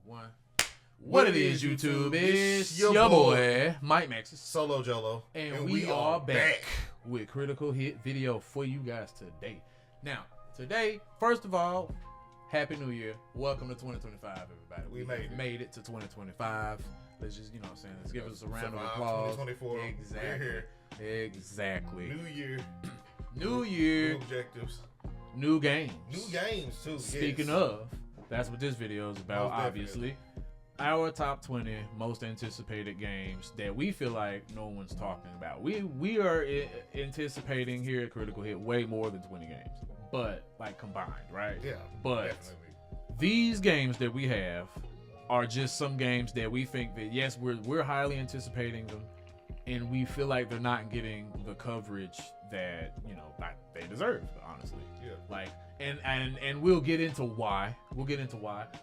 1. What it is, YouTube? It's your boy, Mike Maxis. Solo Jolo. And we are back with Critical Hit video for you guys today. Now, today, first of all, Happy New Year. Welcome to 2025, everybody. We made it to 2025. Let's just, you know what I'm saying, let's give us a round of applause. 2024. Exactly. We're here. Exactly. New year. New year. New objectives. New games. New games, too. Speaking of, that's what this video is about, obviously. Our top 20 most anticipated games that we feel like no one's talking about. We are anticipating here at Critical Hit way more than 20 games, but like combined, right? Yeah, but definitely. These games that we have are just some games that we think that yes, we're highly anticipating them, and we feel like they're not getting the coverage that they deserve, honestly. Yeah. Like. And we'll get into why.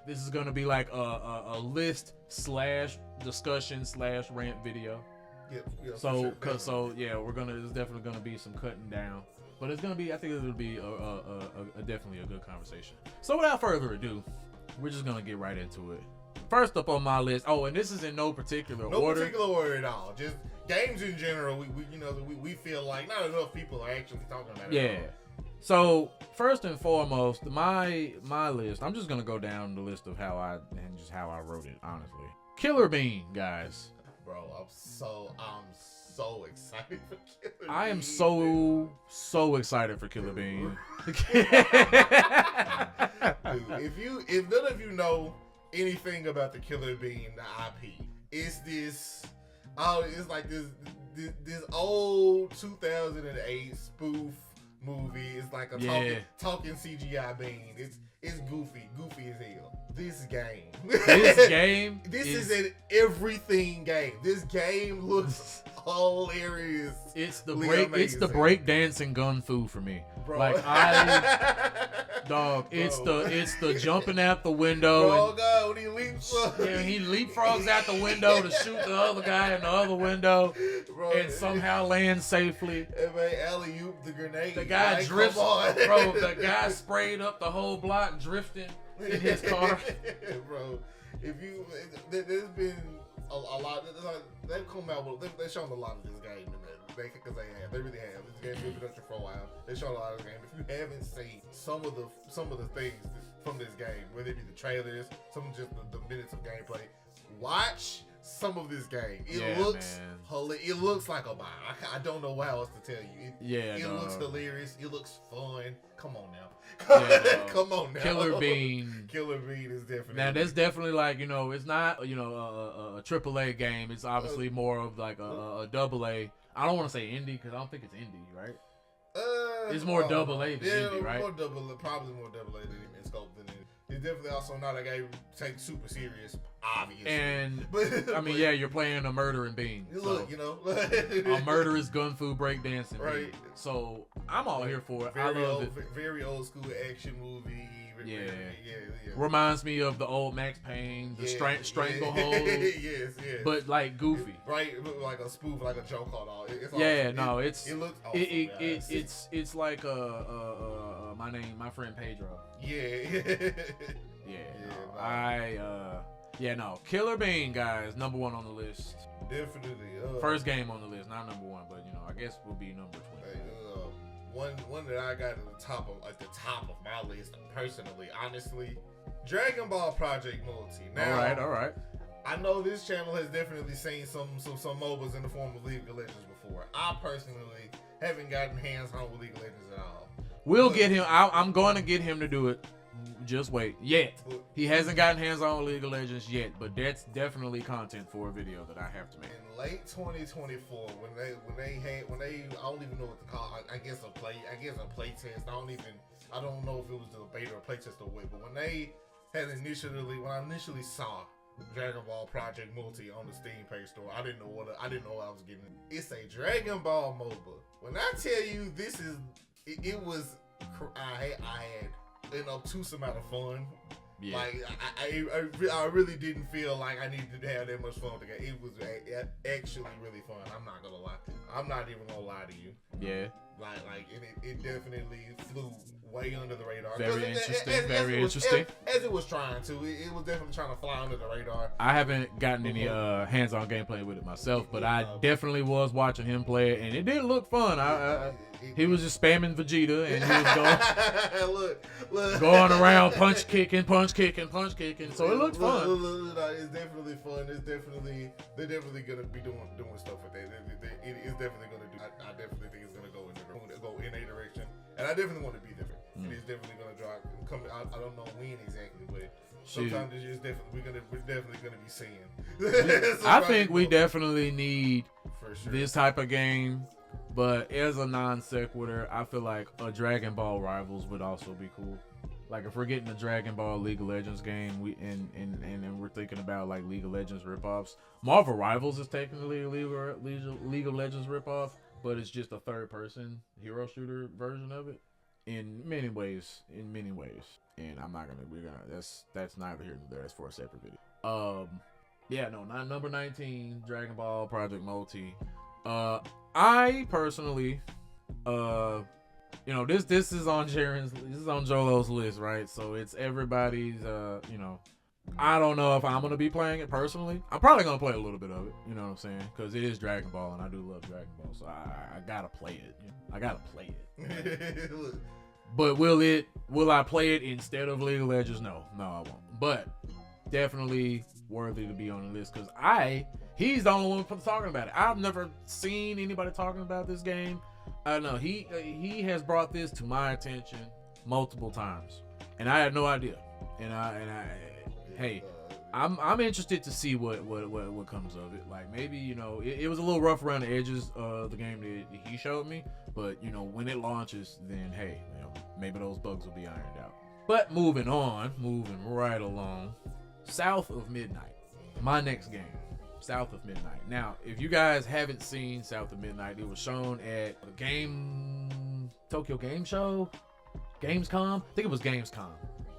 This is gonna be like a list / discussion / rant video. Yeah. So we're gonna. There's definitely gonna be some cutting down, but it's gonna be. I think it'll be a definitely a good conversation. So without further ado, we're just gonna get right into it. First up on my list. Oh, and this is in no particular order. No particular order at all. Just games in general. We feel like not enough people are actually talking about it. Yeah. So first and foremost, my list. I'm just gonna go down the list of how I wrote it. Honestly, Killer Bean, guys. Bro, I'm so excited for Killer Bean. I am so excited for Killer Bean. Dude, if none of you know anything about the Killer Bean, the IP, it's like this old 2008 spoof movie. It's like a talking CGI bean. It's goofy as hell. This game is an everything game. This game looks hilarious. It's the break dancing gun fu for me. Bro. Like it's the jumping out the window. Oh god, when he leapfrogs. Yeah, he leapfrogs out the window to shoot the other guy in the other window, bro, and somehow lands safely. And man, alley-oop the grenade. The guy drifts, bro. The guy sprayed up the whole block drifting in his car. Bro, there's been a lot. They've come out with. They've shown a lot of this game, because they really have. This game's been in production for a while. They've shown a lot of this game. If you haven't seen some of the things from this game, whether it be the trailers, some of just the minutes of gameplay, watch some of this game. It looks like a bomb. I don't know what else to tell you. It looks hilarious. It looks fun. Come on now. Come on now. Killer Bean is definitely. Now that's definitely like, it's not a AAA game. It's obviously more of like a AA. I don't want to say indie because I don't think it's indie, right? It's more AA than indie, right? Probably more AA than in scope than it. It's definitely also not a game take super serious, obviously. And you're playing a murdering bean. Look, a murderous gun fu breakdancing, right? Bean. So I'm all here for it. I love it. Very old school action movie. Yeah. Reminds me of the old Max Payne, the Stranglehold. Yes. But like goofy, right? Like a spoof, like a joke on all. It looks awesome. It's like my friend Pedro. Killer Bean, guys, number 1 on the list. Definitely. First game on the list, not number 1, but I guess will be number 20. One that I got at the top of my list, personally, honestly, Dragon Ball Project Multi. Now, all right. I know this channel has definitely seen some MOBAs in the form of League of Legends before. I personally haven't gotten hands-on with League of Legends at all. We'll get him. I'm going to get him to do it. Just wait. He hasn't gotten hands-on with League of Legends yet, but that's definitely content for a video that I have to make. In late 2024, when they I don't even know what to call. I guess a play test. I don't know if it was a beta or play test or what. But when I initially saw Dragon Ball Project Multi on the Steam page store, I didn't know what I was getting. It's a Dragon Ball MOBA. When I tell you I had an obtuse amount of fun. Yeah. Like I really didn't feel like I needed to have that much fun together. It was actually really fun. I'm not gonna lie. I'm not even gonna lie to you. Yeah. It definitely flew way under the radar. Very interesting. As it was trying to, it was definitely trying to fly under the radar. I haven't gotten any hands-on gameplay with it myself, but I definitely was watching him play it, and it did look fun. He was just spamming Vegeta, and he was going around punch kicking. So it looked fun. It's definitely fun. They're definitely gonna be doing stuff with that. It is definitely gonna do. I definitely think it's gonna go in a direction, and I definitely want to be there. It is definitely gonna drop. I don't know when exactly, but sometime this year we're definitely gonna be seeing. I think we definitely need this type of game. But as a non sequitur, I feel like a Dragon Ball Rivals would also be cool. Like if we're getting a Dragon Ball League of Legends game, and we're thinking about like League of Legends ripoffs. Marvel Rivals is technically a League of Legends ripoff, but it's just a third-person hero shooter version of it. In many ways, and that's neither here nor there. That's for a separate video. Not number 19, Dragon Ball Project Multi. I personally, this is on Jolo's list, right? So it's everybody's, I don't know if I'm going to be playing it personally. I'm probably going to play a little bit of it, you know what I'm saying? Because it is Dragon Ball, and I do love Dragon Ball, so I got to play it. I got to play it. But will I play it instead of League of Legends? No, I won't. But definitely worthy to be on the list because he's the only one talking about it. I've never seen anybody talking about this game. I know he has brought this to my attention multiple times, and I had no idea. I'm interested to see what comes of it. Like maybe it was a little rough around the edges of the game that he showed me, but when it launches, then hey, maybe those bugs will be ironed out. But moving right along, South of Midnight, my next game. South of Midnight. Now, if you guys haven't seen South of Midnight, it was shown at the Tokyo Game Show, Gamescom. I think it was Gamescom.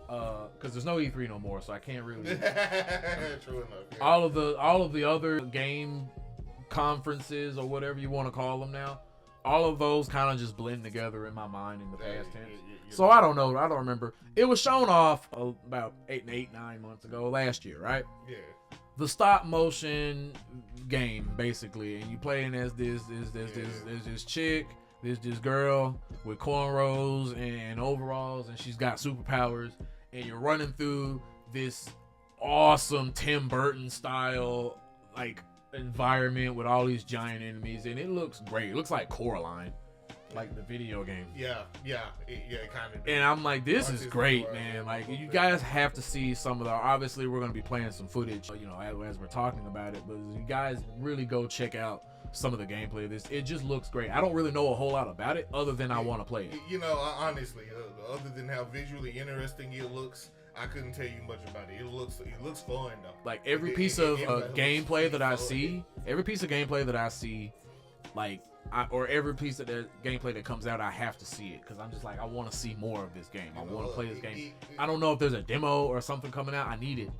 Because there's no E3 no more, so I can't really. True enough. Yeah. All of the other game conferences or whatever you want to call them now, all of those kind of just blend together in my mind in the past tense. So I don't know. I don't remember. It was shown off about 9 months ago, last year, right? Yeah. The stop motion game, basically, and you playing as this chick, this girl with cornrows and overalls, and she's got superpowers, and you're running through this awesome Tim Burton style like environment with all these giant enemies, and it looks great. It looks like Coraline, like the video game. It kind of. And I'm like, this is great, man. Like, you guys have to see some of the. Obviously, we're gonna be playing some footage, as we're talking about it. But you guys really go check out some of the gameplay of this. It just looks great. I don't really know a whole lot about it, other than I want to play it. Honestly, other than how visually interesting it looks, I couldn't tell you much about it. It looks fun though. Like every piece of gameplay that I see, like. Or every piece of the gameplay that comes out, I have to see it because I'm just like, I want to see more of this game. I want to play this game. I don't know if there's a demo or something coming out. I need it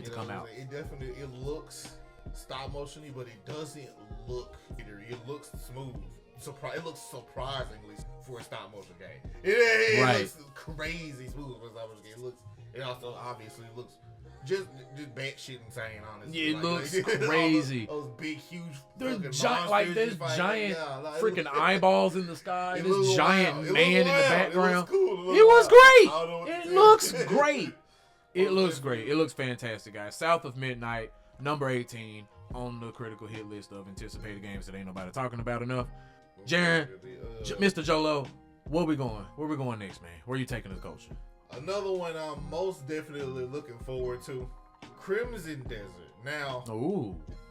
to come out. It looks stop motiony, but it doesn't look. It looks smooth. It looks surprisingly for a stop motion game. It looks crazy smooth for a stop motion game. It also obviously looks. Just batshit insane, honestly. Yeah, it looks crazy. Those big, huge. There's giant freaking eyeballs in the sky. This giant man in the background. It was great. It looks great. It looks great. It looks fantastic, guys. South of Midnight, number 18 on the critical hit list of anticipated games that ain't nobody talking about enough. Jaren, Mr. Jolo, where we going? Where we going next, man? Where you taking this culture? Another one I'm most definitely looking forward to, Crimson Desert. Now,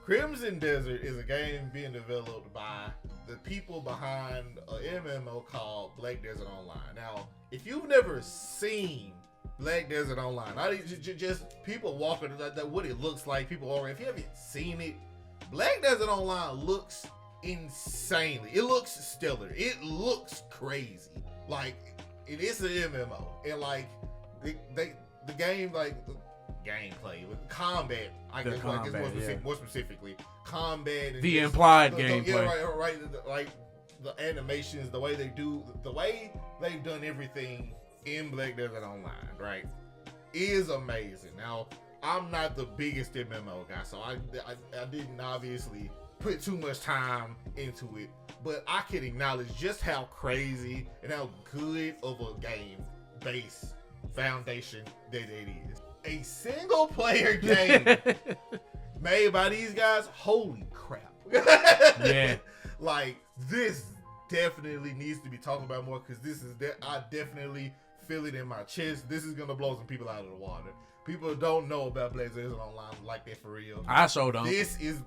Crimson Desert is a game being developed by the people behind an MMO called Black Desert Online. Now, if you've never seen Black Desert Online, not just people walking, what it looks like, people walking. If you haven't seen it, Black Desert Online looks insanely. It looks stellar. It looks crazy. Like, it is an MMO, and like the game, like gameplay with combat. I guess more specifically, combat. And the implied gameplay. Yeah, right. Like the animations, the way they've done everything in Black Desert Online, right, is amazing. Now, I'm not the biggest MMO guy, so I didn't obviously put too much time into it, but I can acknowledge just how crazy and how good of a game base foundation that it is. A single player game made by these guys, holy crap. Yeah. Like, this definitely needs to be talked about more, because I definitely feel it in my chest. This is gonna blow some people out of the water. People don't know about Black Desert Online like that for real. I sure don't. This is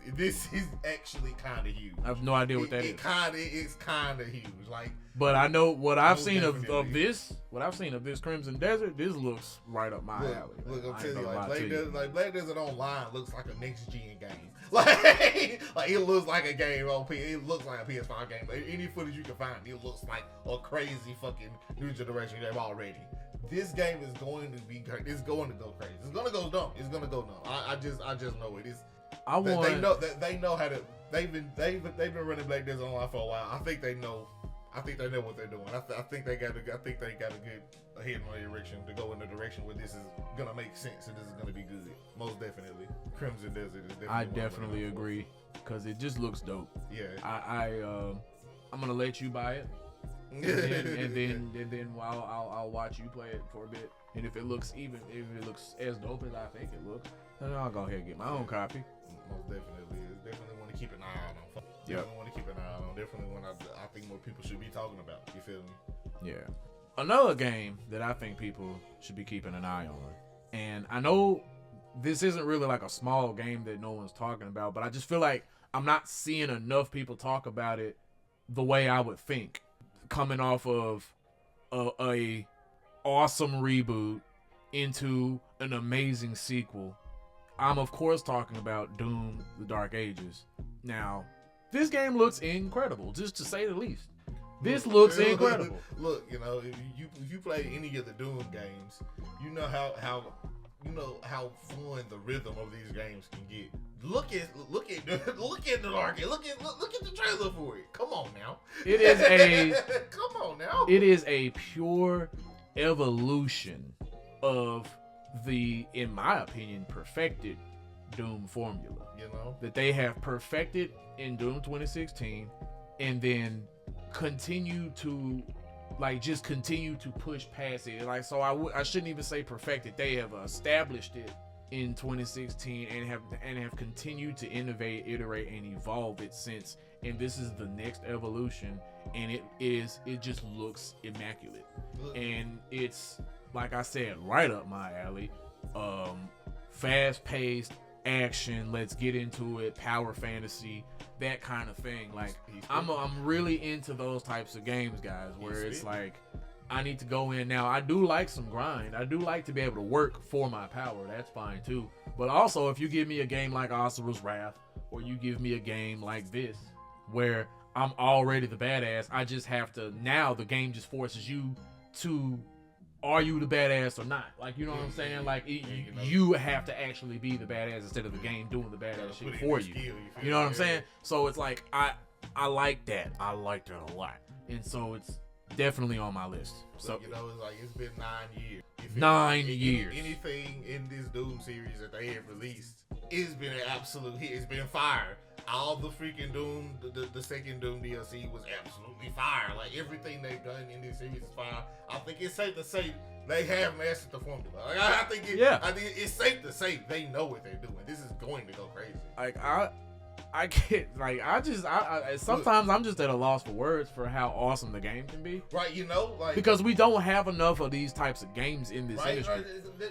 actually kind of huge. I have no idea what that is. It's kind of huge. Like, but I know what I've seen of this. What I've seen of this Crimson Desert, this looks right up my alley. Look, I'm telling you, Black Desert Online looks like a next gen game. Like it looks like a game on it looks like a PS5 game. Like, any footage you can find, it looks like a crazy fucking new generation game already. This game is going to be great. It's going to go crazy. It's going to go dumb. It's going to go dumb. I just know it. They know how to. They've been running Black Desert Online for a while. I think they know what they're doing. I think they got a good head in the direction to go in the direction where this is gonna make sense and this is gonna be good. Most definitely, Crimson Desert is definitely. I definitely agree, because it just looks dope. Yeah. I'm gonna let you buy it, and then I'll watch you play it for a bit. And if it looks as dope as I think it looks, then I'll go ahead and get my own copy. Most definitely, it's definitely one to keep an eye on. Definitely want to keep an eye on. Definitely one I think more people should be talking about. You feel me? Yeah. Another game that I think people should be keeping an eye on, and I know this isn't really like a small game that no one's talking about, but I just feel like I'm not seeing enough people talk about it the way I would think, coming off of a awesome reboot into an amazing sequel. I'm of course talking about Doom: The Dark Ages. Now, this game looks incredible, just to say the least. This looks incredible. Look, if you play any of the Doom games, you know how fun the rhythm of these games can get. Look at the arcade. Look at the trailer for it. Come on now. It is a come on now. It is a pure evolution of the, in my opinion, perfected Doom formula. That they have perfected in Doom 2016, and then continue to push past it. Like, so I shouldn't even say perfected. They have established it in 2016 and have continued to innovate, iterate, and evolve it since. And this is the next evolution, and it just looks immaculate. And it's, like I said, right up my alley. Fast-paced action, let's get into it, power fantasy, that kind of thing. Like, I'm really into those types of games, guys, where it's like I need to go in. Now, I do like some grind. I do like to be able to work for my power. That's fine too. But also, if you give me a game like Asura's Wrath, or you give me a game like this, where I'm already the badass, I just have to, now the game just forces you to, are you the badass or not? Like, you know what I'm saying? Like, you have to actually be the badass instead of the game doing the badass shit for you. You know what I'm saying? So it's like, I like that. I like that a lot. And so it's definitely on my list. So, it's like, it's been 9 years. 9 years. Anything in this Doom series that they have released, it's been an absolute hit. It's been fire. All the freaking Doom, the second Doom DLC was absolutely fire. Like, everything they've done in this series is fire. I think it's safe to say they have mastered the formula. Like, I think it's safe to say they know what they're doing. This is going to go crazy. Like, I get, like, I sometimes I'm just at a loss for words for how awesome the game can be. Right, like, because we don't have enough of these types of games in this industry.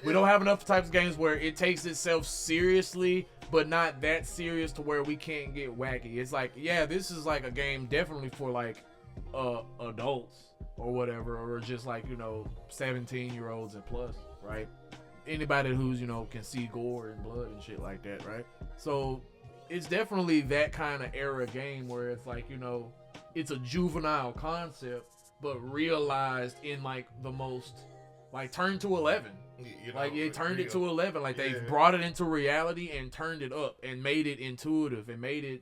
We don't have enough types of games where it takes itself seriously, but not that serious to where we can't get wacky. It's like, yeah, this is like a game definitely for like adults or whatever, or just like, 17-year-olds and plus, right? Anybody who's, can see gore and blood and shit like that, right? So it's definitely that kind of era game where it's like, it's a juvenile concept, but realized in like the most, like, turned to 11. Like, it turned it to 11. Like, they've brought it into reality and turned it up and made it intuitive and made it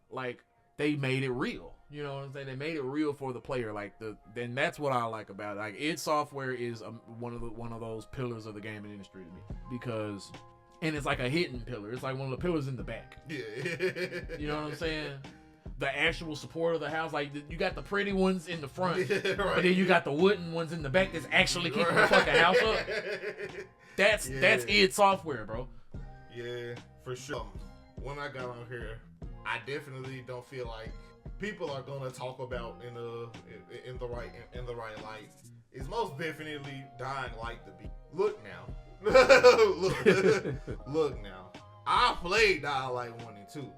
like, they made it real. You know what I'm saying? They made it real for the player. Like then that's what I like about it. Like id Software is one of those pillars of the gaming industry to me because, and it's like a hidden pillar. It's like one of the pillars in the back. Yeah. You know what I'm saying? The actual support of the house, like you got the pretty ones in the front, Right. but then you got the wooden ones in the back that's actually keeping the fucking house up. That's id Software, bro. Yeah, for sure. When I got on here, I definitely don't feel like people are gonna talk about in the right light. It's most definitely Dying Light to be. Look now, look now. I played Dying Light 1 and 2.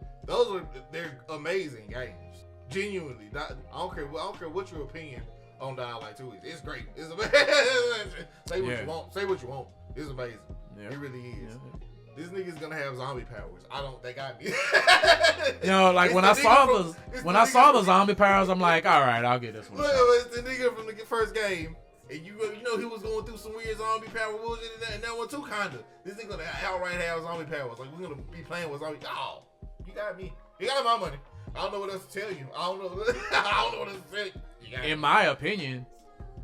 They're amazing games. Genuinely, I don't care what your opinion on Dying Light 2 is. It's great. It's amazing. Say what you want. Say what you want. It's amazing. Yeah. It really is. Yeah. This nigga's gonna have zombie powers. They got me. You know, like when I saw the zombie powers, I'm like, all right, I'll get this one. It's the nigga from the first game, and you know he was going through some weird zombie power bullshit in that one too, kinda. This nigga gonna outright have zombie powers. Like we're gonna be playing with zombie. Oh, you got me. You got my money. I don't know what else to tell you. I don't know what else to say. In my opinion,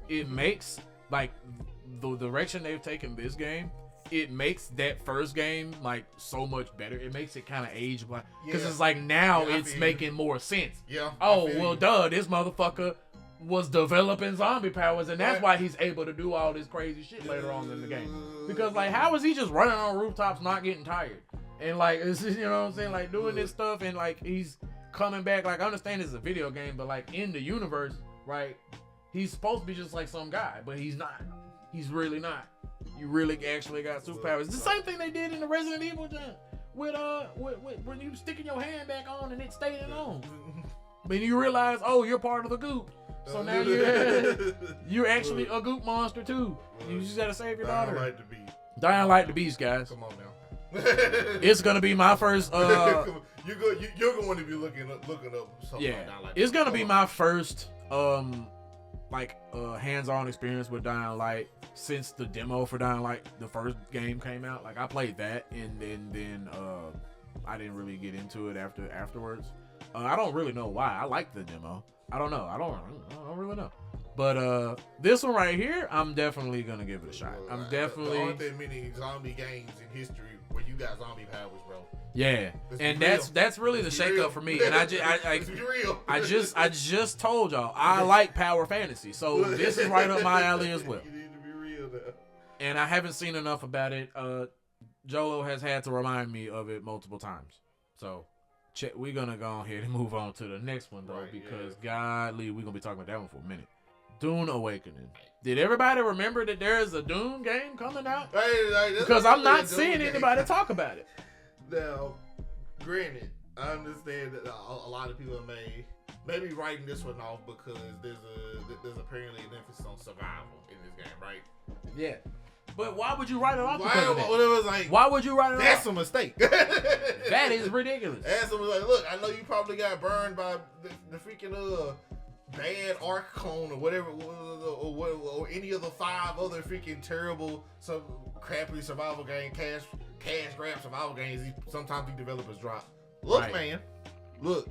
it makes like the direction they've taken this game. It makes that first game like so much better. It makes it kind of age blind because it's like now it's making more sense. Yeah. Oh well, duh. This motherfucker was developing zombie powers, and that's why he's able to do all this crazy shit later on in the game. Because like, how is he just running on rooftops, not getting tired, and like, it's just, you know what I'm saying, like doing this stuff, and like he's coming back. Like I understand it's a video game, but like in the universe, right? He's supposed to be just like some guy, but he's not. He's really not. You really actually got superpowers. It's the same thing they did in the Resident Evil game with when you sticking your hand back on and it stayed on. But you realize, oh, you're part of the goop. So now you're actually a goop monster too. You just gotta save your daughter. Dying Light the Beast, guys. Come on now. It's gonna be my first. You're going to be looking up something. Yeah, like Dying Light. It's gonna be my first hands-on experience with Dying Light since the demo for Dying Light, the first game came out. Like I played that, and then I didn't really get into it afterwards. I don't really know why. I liked the demo. I don't know. I don't really know. But this one right here, I'm definitely gonna give it a shot. There aren't that many zombie games in history where you got zombie powers, bro. Yeah, and that's really the shakeup for me. And I just told y'all I like power fantasy, so this is right up my alley as well. You need to be real now. And I haven't seen enough about it. Jolo has had to remind me of it multiple times. So we're gonna go ahead and move on to the next one though, because godly, we're gonna be talking about that one for a minute. Dune Awakening. Did everybody remember that there is a Dune game coming out? Because I'm not seeing anybody talk about it. Now, granted, I understand that a lot of people may be writing this one off because there's apparently an emphasis on survival in this game, right? Yeah. But why would you write it off? Why would you write it off? That's a mistake. That is ridiculous. That's like, look, I know you probably got burned by the freaking bad Archon or whatever, or any of the 5 other freaking terrible, some crappy survival game, cash grab survival games. Sometimes these developers drop. Look, right. Man, look.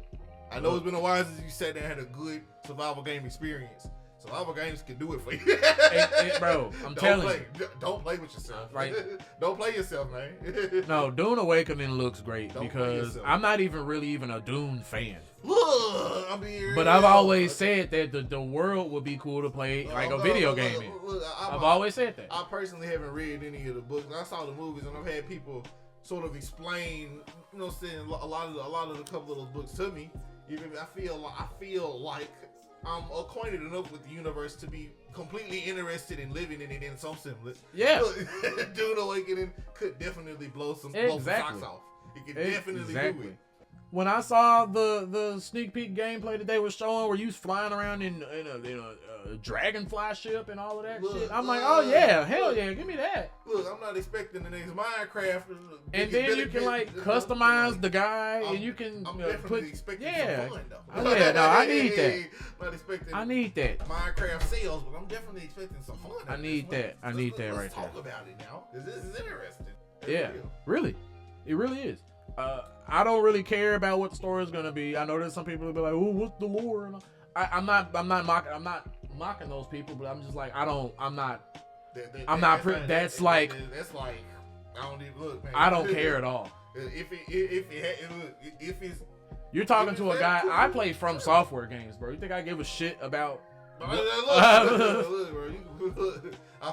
I know it's been a while since you sat there and had a good survival game experience. Survival games can do it for you. Hey, bro, I'm telling you. Don't play with yourself. Right. Don't play yourself, man. No, Dune Awakening looks great because I'm not even a Dune fan. Look, but I've always said that the world would be cool to play like a video game in. I've always said that. I personally haven't read any of the books. I saw the movies and I've had people sort of explain, you know, saying a lot of the couple of those books to me. Even I feel like I'm acquainted enough with the universe to be completely interested in living in it in some semblance. Yeah. Dune Awakening could definitely blow some socks off. It could definitely do it. When I saw the sneak peek gameplay that they were showing where you was flying around in a dragonfly ship and all of that shit, I'm like, oh yeah, hell yeah, give me that. Look, I'm not expecting the next Minecraft. And then you can like customize the guy, and you can put expecting some fun, though. Oh yeah, no, I need that. Not expecting. I need that. Minecraft sales, but I'm definitely expecting some fun. I need that. I need that right there. Let's talk about it now. This is interesting. Yeah, really, it really is. I don't really care about what the story is gonna be. I know there's some people who be like, "Oh, what's the lore?" And I'm not mocking those people, but I'm just like, I don't care at all. If it's You're talking to a guy. I play From Software games, bro. You think I give a shit about? Look, bro. I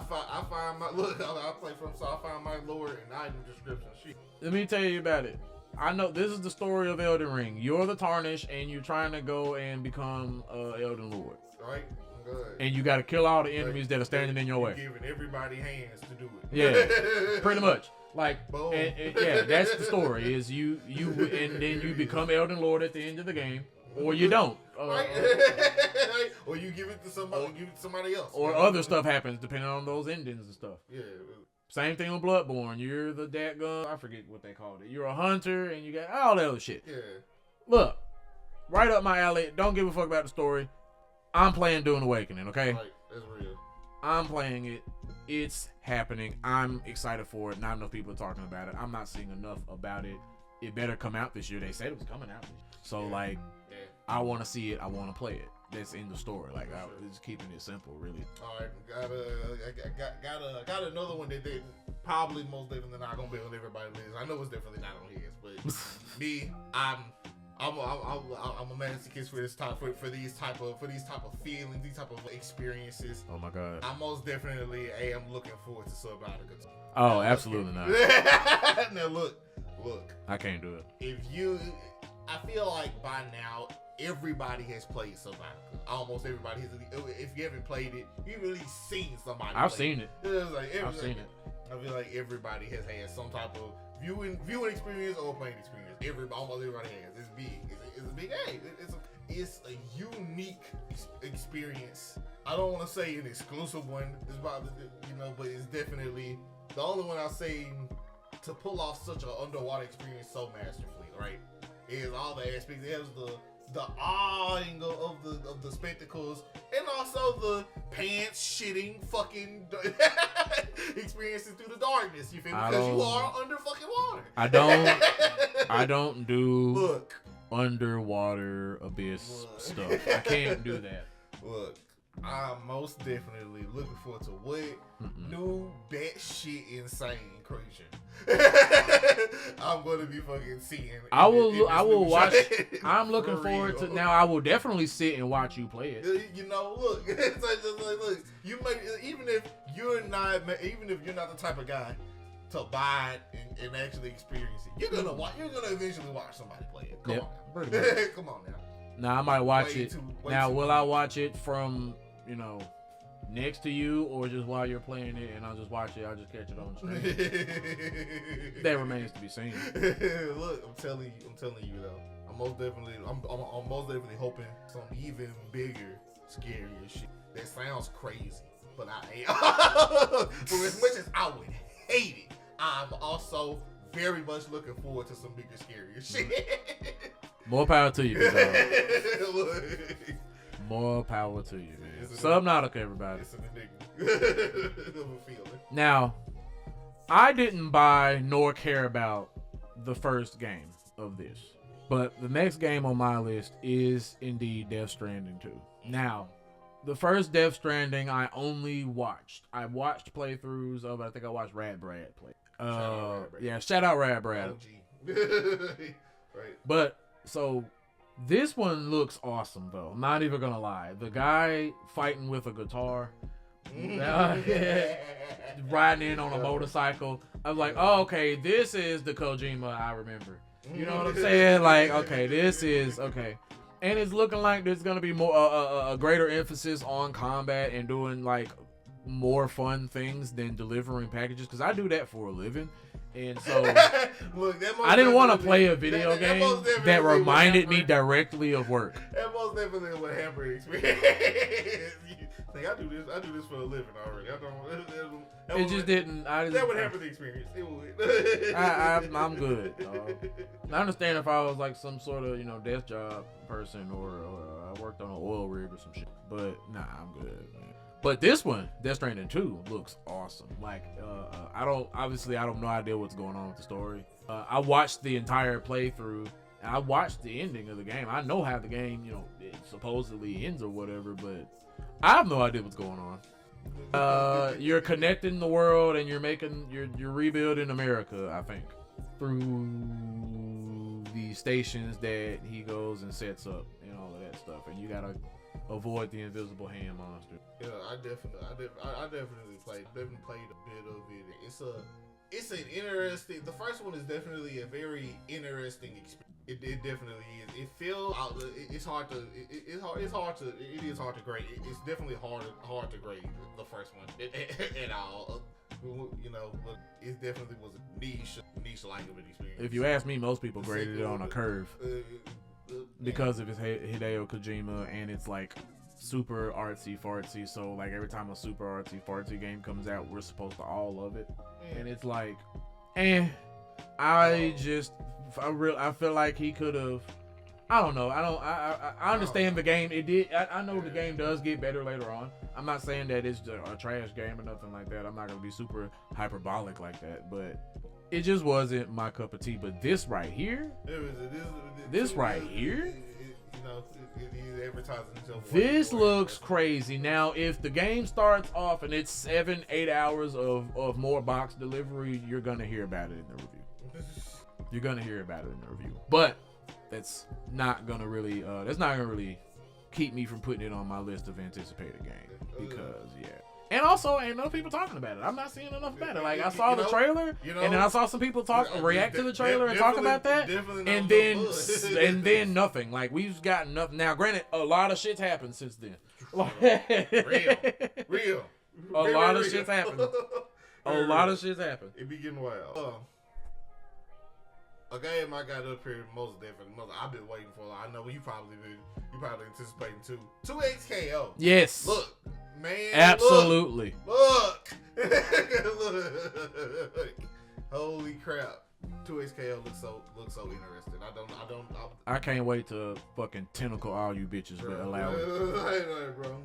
play From Software. I find my lore and item description. Shit. Let me tell you about it. I know this is the story of Elden Ring. You're the Tarnished, and you're trying to go and become Elden Lord. Right. Good. And you got to kill all the enemies that are standing in your way. Giving everybody hands to do it. Yeah, pretty much. Like, boom. Yeah, that's the story. Is you and then you become Elden Lord at the end of the game, or you don't. Right. Or you give it to somebody else. Or other stuff happens depending on those endings and stuff. Yeah. Same thing with Bloodborne. You're the dadgum. I forget what they called it. You're a hunter and you got all that other shit. Yeah. Look, right up my alley. Don't give a fuck about the story. I'm playing Dune Awakening, okay? Right. That's real. I'm playing it. It's happening. I'm excited for it. Not enough people are talking about it. I'm not seeing enough about it. It better come out this year. They said it was coming out this year. So, I want to see it. I want to play it. That's in the story. Like, I was keeping it simple, really. All right, got another one that they probably most definitely not gonna be on everybody's list. I know it's definitely not on his, but me, I'm a masochist for this type for these type of feelings, these type of experiences. Oh my god! I most definitely am looking forward to Subnautica. Oh, absolutely not. Now look, I can't do it. I feel like by now everybody has played Subnautica. Almost everybody has. If you haven't played it, you've at least seen somebody. I've seen it. I've seen it. I feel like everybody has had some type of viewing experience or playing experience. Almost everybody has. It's big. It's a big game. It's a unique experience. I don't want to say an exclusive one. It's about but it's definitely the only one I've seen to pull off such an underwater experience so masterfully. Right? It has all the aspects. It has the awing of the spectacles and also the pants shitting fucking experiences through the darkness. You feel me? Because you are under fucking water. I don't do underwater abyss stuff. I can't do that. Look, I'm most definitely looking forward to what new batshit insane creature I'm going to be fucking seeing. I will watch. I'm looking forward to. Now I will definitely sit and watch you play it. Look, it's look. You may even if you're not the type of guy to buy it and actually experience it, you're gonna eventually watch somebody play it. Come on now. Come on now. Now I might watch it. Now will I watch it from next to you or just while you're playing it and I'll just watch it? I'll just catch it on screen. That remains to be seen. Look, I'm telling you though. I'm most definitely hoping some even bigger, scarier shit. That sounds crazy, but for as much as I would hate it, I'm also very much looking forward to some bigger, scarier shit. More power to you, dog. More power to you, man. Subnautica, everybody. It's an enigma of a feeling. Now, I didn't buy nor care about the first game of this, but the next game on my list is indeed Death Stranding 2. Now, the first Death Stranding I only watched. I watched playthroughs of it. I think I watched Rad Brad play. Shout out Rad Brad. Right. But so this one looks awesome though. I'm not even gonna lie. The guy fighting with a guitar, riding in on a motorcycle. I was like, oh, okay, this is the Kojima I remember. You know what I'm saying? Like, okay, this is okay. And it's looking like there's gonna be more a greater emphasis on combat and doing like more fun things than delivering packages, because I do that for a living. And so look, I didn't want to play a video game that reminded me directly of work. That most definitely what hamper experience. Like, I do this for a living already. It just didn't. That would hamper the experience. It would. I'm good. I understand if I was like some sort of desk job person or I worked on an oil rig or some shit. But nah, I'm good, man. But this one, Death Stranding 2, looks awesome. Like, I don't know idea what's going on with the story. I watched the entire playthrough. And I watched the ending of the game. I know how the game, it supposedly ends or whatever, but I have no idea what's going on. You're connecting the world and you're rebuilding America, I think, through the stations that he goes and sets up and all of that stuff. And you gotta avoid the invisible hand monster. Yeah, I definitely played a bit of it. It's an interesting. The first one is definitely a very interesting experience. It definitely is. It feels. It is hard to grade. It's definitely hard to grade the first one at all. But it definitely was a niche like of an experience. If you ask me, most people graded it on a curve because of his Hideo Kojima, and it's like super artsy fartsy. So like every time a super artsy fartsy game comes out, we're supposed to all love it, and it's like, I feel like he could have. I don't know. I understand the game. It did. I know the game does get better later on. I'm not saying that it's a trash game or nothing like that. I'm not gonna be super hyperbolic like that, but it just wasn't my cup of tea. But this right here, this looks crazy. Now, if the game starts off and it's 7-8 hours of more box delivery, you're gonna hear about it in the review. But that's not gonna really keep me from putting it on my list of anticipated games, because and also ain't enough people talking about it. I'm not seeing enough about it. Like, I saw the trailer, and then I saw some people react to the trailer and talk about that, and then nothing. Like, we've got nothing. Now, granted, a lot of shit's happened since then. Real. A lot of shit's happened. It be getting wild. A game I got up here most definitely. I've been waiting for. I know you probably anticipating too. 2XKO. Yes. Look, man. Absolutely. Look. Holy crap. 2XKO looks so interesting. I can't wait to fucking tentacle all you bitches, but allow it. Hey, bro.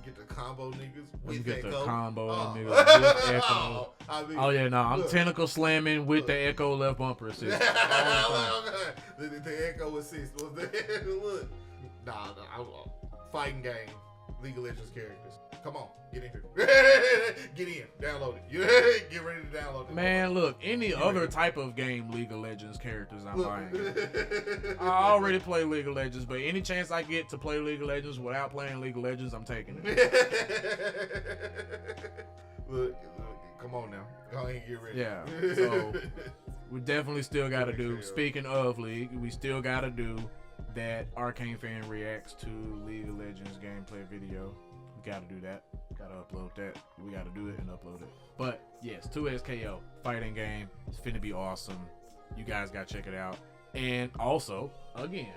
Get the combo niggas with Get Echo. the combo niggas with Echo. I'm tentacle slamming with the Echo left bumper assist. The Echo assist was there. Look. Fighting game. League of Legends characters. Come on, get in here. Get in, download it. Get ready to download it. Man, look, any other type of game League of Legends characters I'm buying. I already play League of Legends, but any chance I get to play League of Legends without playing League of Legends, I'm taking it. Look, come on now. Go ahead and get ready. Yeah, so we definitely still got to do, speaking of League, we still got to do that Arcane Fan reacts to League of Legends gameplay video. We gotta do that. Gotta upload that. We gotta do it and upload it. But yes, 2XKO fighting game. It's finna be awesome. You guys gotta check it out. And also, again,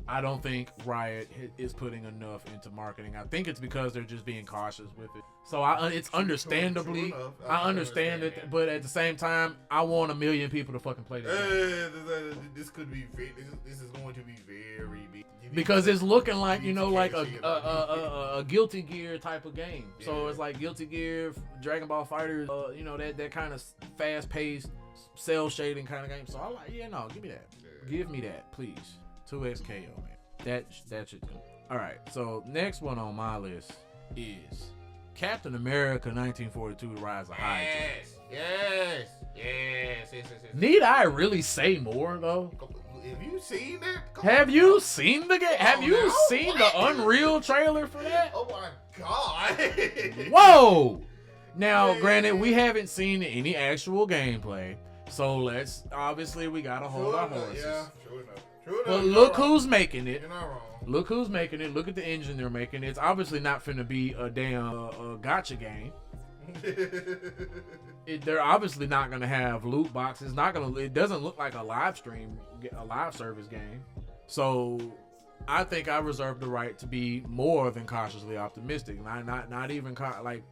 I don't think Riot is putting enough into marketing. I think it's because they're just being cautious with it. So it's understandably, I understand it, but at the same time, I want 1 million people to fucking play this game. This could be. This is going to be very big. Because it's looking like, like a Guilty Gear type of game. Yeah. So it's like Guilty Gear, Dragon Ball FighterZ, that kind of fast-paced, cell shading kind of game. So I'm like, give me that. Yeah. Give me that, please. 2XKO, man. That should do. All right, so next one on my list is Captain America 1942: Rise of Hydra. Yes. Need I really say more, though? Have you seen that? Have you seen the game? Have you seen the Unreal trailer for that? Oh my god! Whoa! Now, granted, we haven't seen any actual gameplay, so obviously we gotta hold our horses. Yeah, true enough. But look who's making it. You're not wrong. Look who's making it. Look at the engine they're making. It's obviously not finna be a damn gotcha game. They're obviously not gonna have loot boxes. It doesn't look like a live service game. So I think I reserve the right to be more than cautiously optimistic. Not even like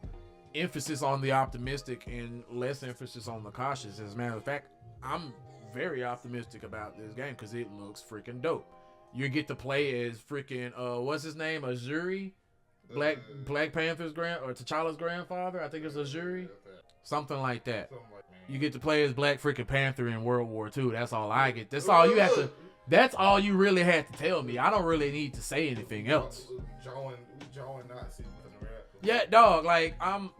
emphasis on the optimistic and less emphasis on the cautious. As a matter of fact, I'm very optimistic about this game because it looks freaking dope. You get to play as freaking what's his name, Azuri, Black Panther's T'Challa's grandfather. I think it's Azuri, something like that. You get to play as Black freaking Panther in World War II. That's all I get. That's all you have to. That's all you really had to tell me. I don't really need to say anything else. Join Nazis. Yeah, dog. Like I'm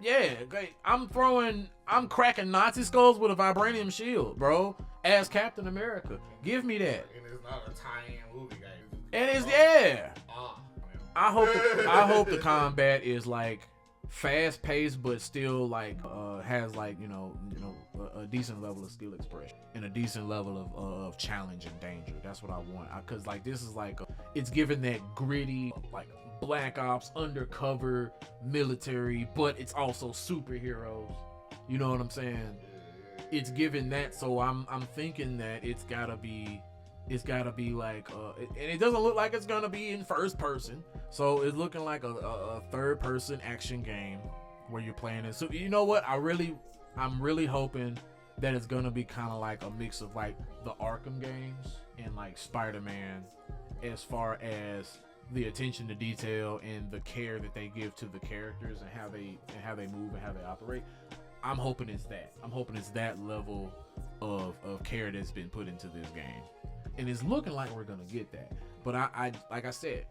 cracking Nazi skulls with a vibranium shield, bro. As Captain America, give me that. And it's not a tie-in movie game. And it's I hope the combat is like fast paced, but still like has like a decent level of skill expression and a decent level of challenge and danger. That's what I want. Cause like this is like it's given that gritty like Black Ops undercover military, but it's also superheroes. You know what I'm saying? It's given that, so I'm thinking that it's gotta be like and it doesn't look like it's gonna be in first person, so it's looking like a third person action game where you're playing it. So you know what, I'm really hoping that it's gonna be kind of like a mix of like the Arkham games and like Spider-Man, as far as the attention to detail and the care that they give to the characters and how they move and how they operate. I'm hoping it's that. I'm hoping it's that level of care that's been put into this game. And it's looking like we're gonna get that. But I like I said,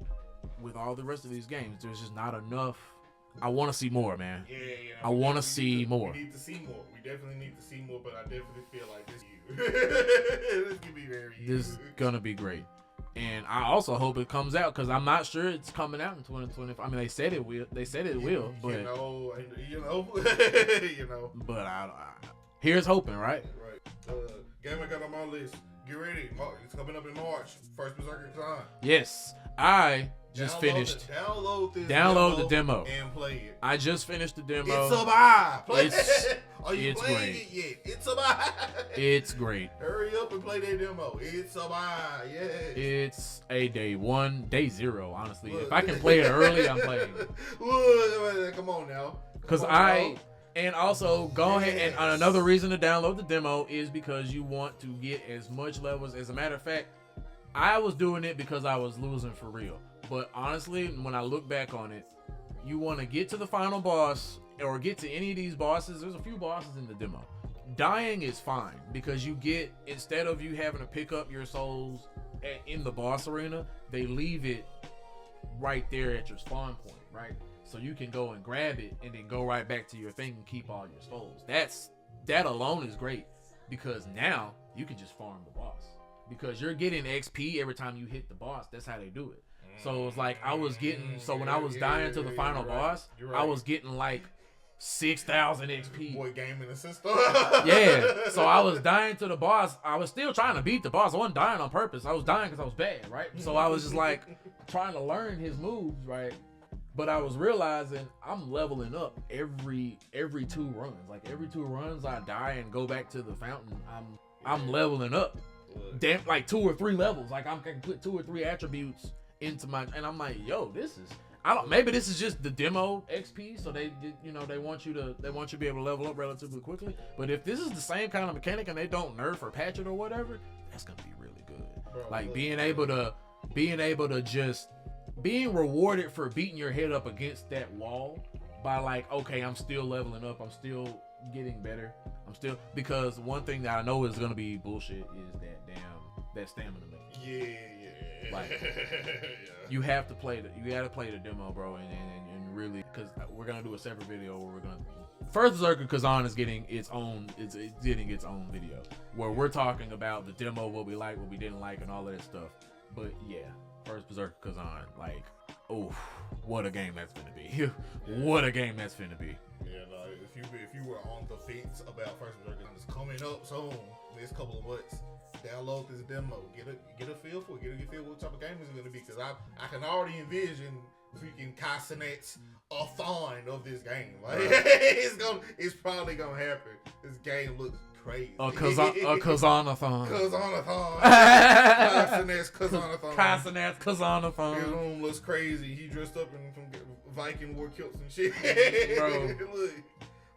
with all the rest of these games, there's just not enough. I want to see more, man. Yeah. I want to see more. We need to see more. We definitely need to see more. But I definitely feel like this could be very. This is gonna be great. And I also hope it comes out, because I'm not sure it's coming out in 2025. I mean, they said it will. They said it will, but you know. But here's hoping, right? Right. Game I got on my list. Get ready. It's coming up in March. First Berserker Design. Yes, I just finished. Download the demo and play it. I just finished the demo. It's a buy. Are you it's playing great. it yet? It's a buy. It's great. Hurry up and play that demo. It's a buy. Yes. It's a day 0. Honestly, if I can play it early, I'm playing. Come on now. Because and also go ahead, and another reason to download the demo is because you want to get as much levels. As a matter of fact, I was doing it because I was losing for real. But honestly, when I look back on it, you want to get to the final boss or get to any of these bosses. There's a few bosses in the demo. Dying is fine, because you get, instead of you having to pick up your souls in the boss arena, they leave it right there at your spawn point, right? So you can go and grab it and then go right back to your thing and keep all your souls. That alone is great, because now you can just farm the boss, because you're getting XP every time you hit the boss. That's how they do it. So it's like I was getting, so when I was dying to the final boss, I was getting like 6,000 XP. Boy, gaming the system. Yeah. So I was dying to the boss. I was still trying to beat the boss. I wasn't dying on purpose. I was dying because I was bad, right? So I was just like trying to learn his moves, right? But I was realizing I'm leveling up every 2 runs. Like every 2 runs I die and go back to the fountain, I'm leveling up. Damn, like 2 or 3 levels. Like I can put 2 or 3 attributes into my, and I'm like, yo, maybe this is just the demo XP, so they want you to be able to level up relatively quickly. But if this is the same kind of mechanic and they don't nerf or patch it or whatever, that's gonna be really good. Bro, like being able to just being rewarded for beating your head up against that wall by like, okay, I'm still leveling up, I'm still getting better, because one thing that I know is gonna be bullshit is that stamina mech. Yeah. Like you have to play the demo, bro, and really, because we're gonna do a separate video where we're gonna First Berserker Kazan is getting its own video where we're talking about the demo, what we like, what we didn't like, and all of that stuff. But yeah, First Berserker Kazan, like, oh, what a game that's gonna be. What a game that's gonna be. Yeah, no, if you were on the fence about First Berserker, it's coming up soon, next couple of months. Download this demo, get a feel for it, get a feel for what type of game it's gonna be, because I can already envision freaking Castanet's a thon of this game. Like it's probably gonna happen. This game looks crazy. A Kazanathon. Castanet's Kazanathon. Castanet's Kazanathon. His room looks crazy. He dressed up in some Viking war kilts and shit. Bro.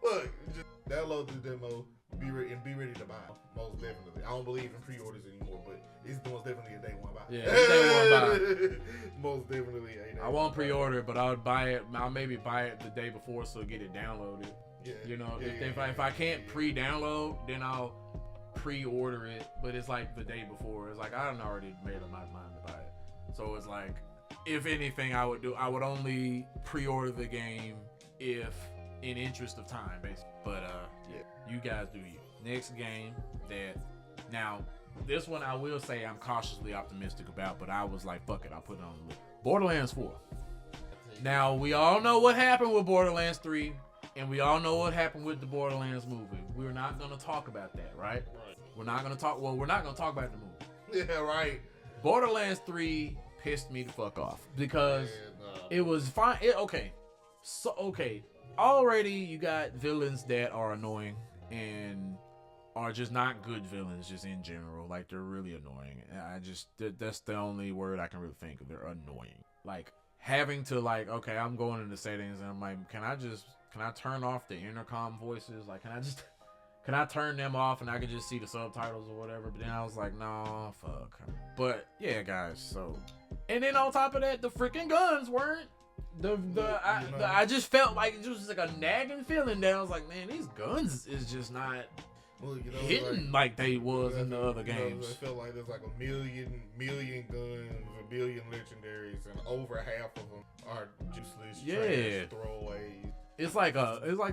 Look, just download the demo. Be ready to buy. Most definitely. I don't believe in pre-orders anymore, but it's most definitely a day one buy. Yeah, it's day 1 buy. Most definitely a day I won't pre-order, but I'll maybe buy it the day before, so get it downloaded. Yeah. You know, if I can't pre-download, then I'll pre-order it. But it's like the day before. It's like I done already made up my mind about it. So it's like, if anything, I would only pre-order the game if in interest of time, basically. But you guys do you. Next game that now this one I will say I'm cautiously optimistic about, but I was like, fuck it, I'll put it on the list. Borderlands 4. Now we all know what happened with Borderlands 3, and we all know what happened with the Borderlands movie. We're not gonna talk about that, right? We're not gonna talk. Well, we're not gonna talk about the movie. Yeah, right. Borderlands 3 pissed me the fuck off because it was fine. Okay. Already you got villains that are annoying and are just not good villains, just in general. Like, they're really annoying. That's the only word I can really think of. They're annoying. Like, having to, like, okay, I'm going into settings and I'm like, can I turn off the intercom voices? Like, can I turn them off and I can just see the subtitles or whatever? But then I was like, no, fuck. But yeah, guys, so. And then on top of that, the freaking guns weren't. I just felt like it was just like a nagging feeling that I was like, man, these guns is just not hitting like they was in the other games. I feel like there's like a million guns, a billion legendaries, and over half of them are useless, trash, throwaways. It's like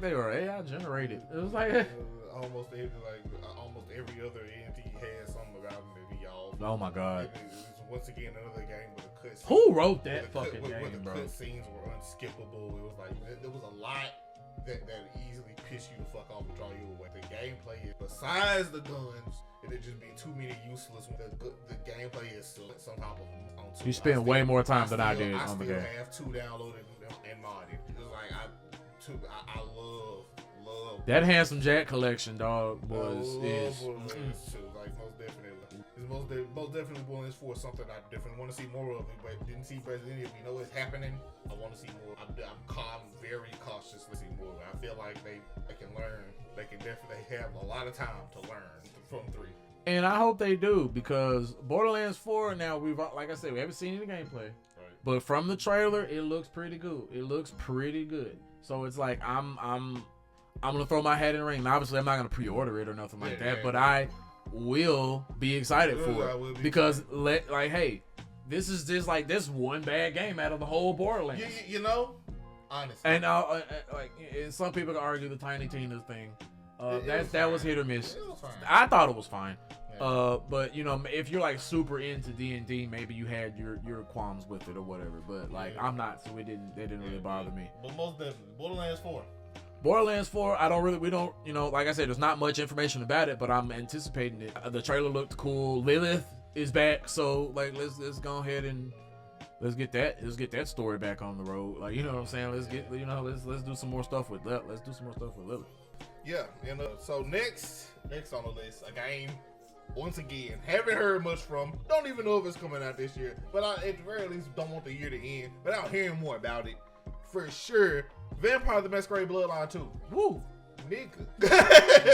they were AI generated. It was like almost every other entity has something about them that be off. Oh my god! It's once again another game with a cutscene. Who wrote that fucking game, bro? The cutscenes were unskippable. It was like there was a lot that easily piss you the fuck off and draw you away. The gameplay is, besides the guns, it'd just be too many useless. The gameplay is still somehow on two. You spend way more time than I did on the game. I still have 2 downloaded and modded. It was like I love that Handsome Jack collection, dog. Is like most definitely Borderlands 4 is something I definitely want to see more of it, but didn't see Resident Evil. You know what's happening? I want to see more. I'm very cautious to see more. I feel like they can learn. They can definitely have a lot of time to learn from 3. And I hope they do, because Borderlands 4 now, like I said, we haven't seen any gameplay. Right. But from the trailer, it looks pretty good. So it's like I'm gonna throw my hat in the ring. And obviously, I'm not gonna pre-order it or nothing like that. But I will be excited for it because hey, this is just like this one bad game out of the whole Borderlands. You know, honestly. And and some people can argue the Tiny Tina thing. That was hit or miss. I thought it was fine. Yeah. But you know, if you're like super into D&D, maybe you had your qualms with it or whatever. But like, I'm not, so it didn't really bother me. But most definitely, Borderlands 4, we don't, you know, like I said, there's not much information about it, but I'm anticipating it. The trailer looked cool. Lilith is back, so like let's go ahead and let's get that story back on the road. Like, you know what I'm saying? Let's do some more stuff with that. Let's do some more stuff with Lilith. Yeah, and so next on the list, a game, once again, haven't heard much from. Don't even know if it's coming out this year, but I at the very least don't want the year to end without hearing more about it. For sure, Vampire the Masquerade Bloodline 2. Woo! Nigga.